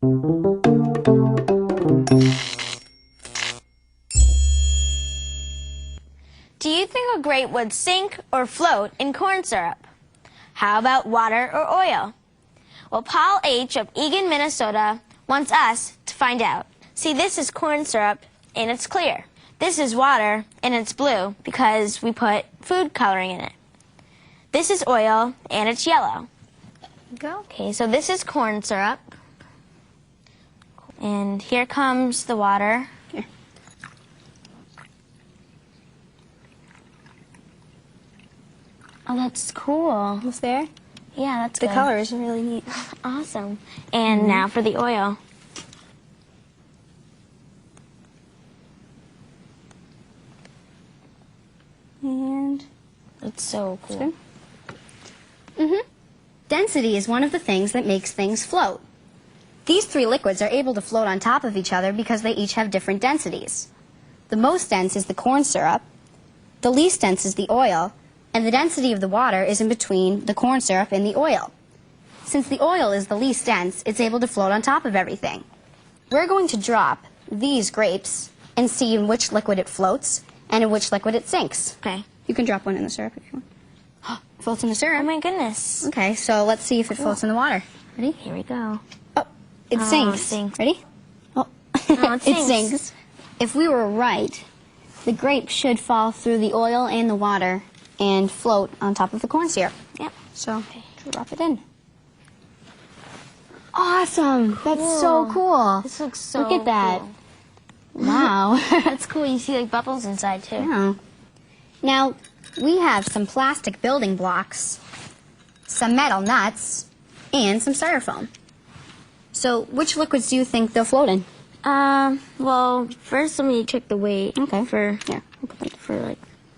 Do you think a grape would sink or float in corn syrup? How about water or oil? Well, Paul H. of Eagan, Minnesota wants us to find out. See, this is corn syrup and it's clear. This is water and it's blue because we put food coloring in it. This is oil and it's yellow. Go. Okay, so this is corn syrup. And here comes the water. Here. Oh, that's cool. Almost there? Yeah, that's The good. color is really neat. Awesome. And now for the oil. And It's so cool. density is one of the things that makes things float. These three liquids are able to float on top of each other because they each have different densities. The most dense is the corn syrup, the least dense is the oil, and the density of the water is in between the corn syrup and the oil. Since the oil is the least dense, it's able to float on top of everything. We're going to drop these grapes and see in which liquid it floats and in which liquid it sinks. Okay. You can drop one in the syrup if you want. It floats in the syrup. Oh my goodness. Okay, so let's see if it floats in the water. Ready? Here we go. Oh, it Oh, sinks. it sinks. Ready? Oh, Oh, it it sinks. sinks. If we were right, the grape should fall through the oil and the water and float on top of the corn syrup. Yep. So, drop it in. Awesome! That's so cool. This looks so Look at that. cool. Wow. That's cool. You see like bubbles inside too. Yeah. Now, we have some plastic building blocks, some metal nuts, and some styrofoam. So, which liquids do you think they'll float in? Well, first let me check the weight. Okay. For Here.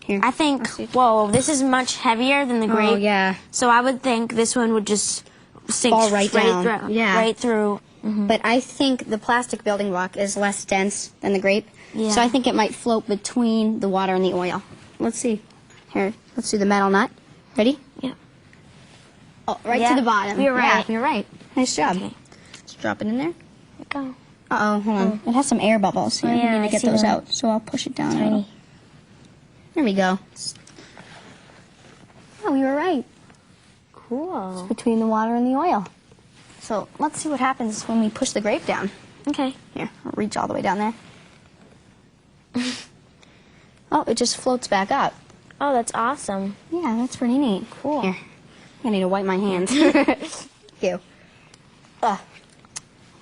Here. I think, whoa, this is much heavier than the grape. Oh, yeah. So I would think this one would just sink Fall right straight down. through. Yeah. Right through. But I think the plastic building block is less dense than the grape. Yeah. So I think it might float between the water and the oil. Let's see. Here, let's do the metal nut. Ready? Yep. Oh, right Yeah, to the bottom. you're right. Yeah, you're right. Nice job. Okay. Let's drop it in there. Here we go. Uh-oh, hold on. It has some air bubbles here. Oh, yeah, we need I to get see those that. out. So I'll push it down a Tiny. little. There we go. Oh, we were right. Cool. Between the water and the oil. So let's see what happens when we push the grape down. Okay. Here, I'll reach all the way down there. Oh, it just floats back up. Oh, that's awesome. Yeah, that's pretty neat. Cool. Here, I need to wipe my hands. Ew. Ugh.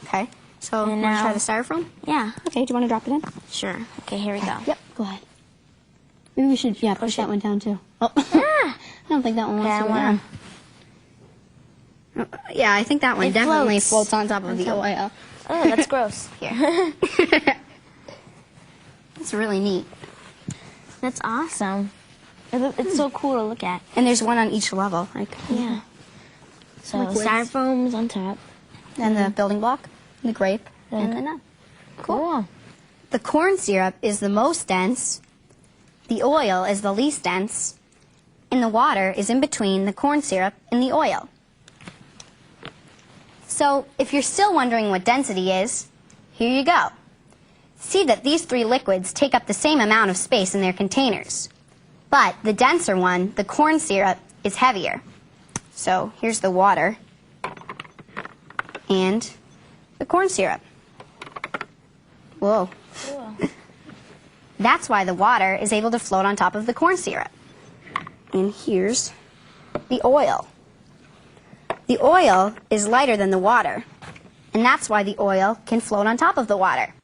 Okay, so And you want to try now- the styrofoam? Yeah. Okay, do you want to drop it in? Sure. Okay, here we go. Yep, go ahead. Maybe we should, push that one down too. Oh, Ah! I don't think that one wants Okay, to go I down. Yeah, I think that one It definitely floats. floats on top of the oil. Oh, that's gross. Here. It's really neat. That's awesome. It's so cool to look at. And there's one on each level. Yeah. So Liquids. styrofoam's on top. And the building block, the grape, and the nut. Cool. The corn syrup is the most dense, the oil is the least dense, and the water is in between the corn syrup and the oil. So, if you're still wondering what density is, here you go. See that these three liquids take up the same amount of space in their containers. But the denser one, the corn syrup, is heavier. So, here's the water and the corn syrup. Whoa. Cool. That's why the water is able to float on top of the corn syrup. And here's the oil. The oil is lighter than the water, and that's why the oil can float on top of the water.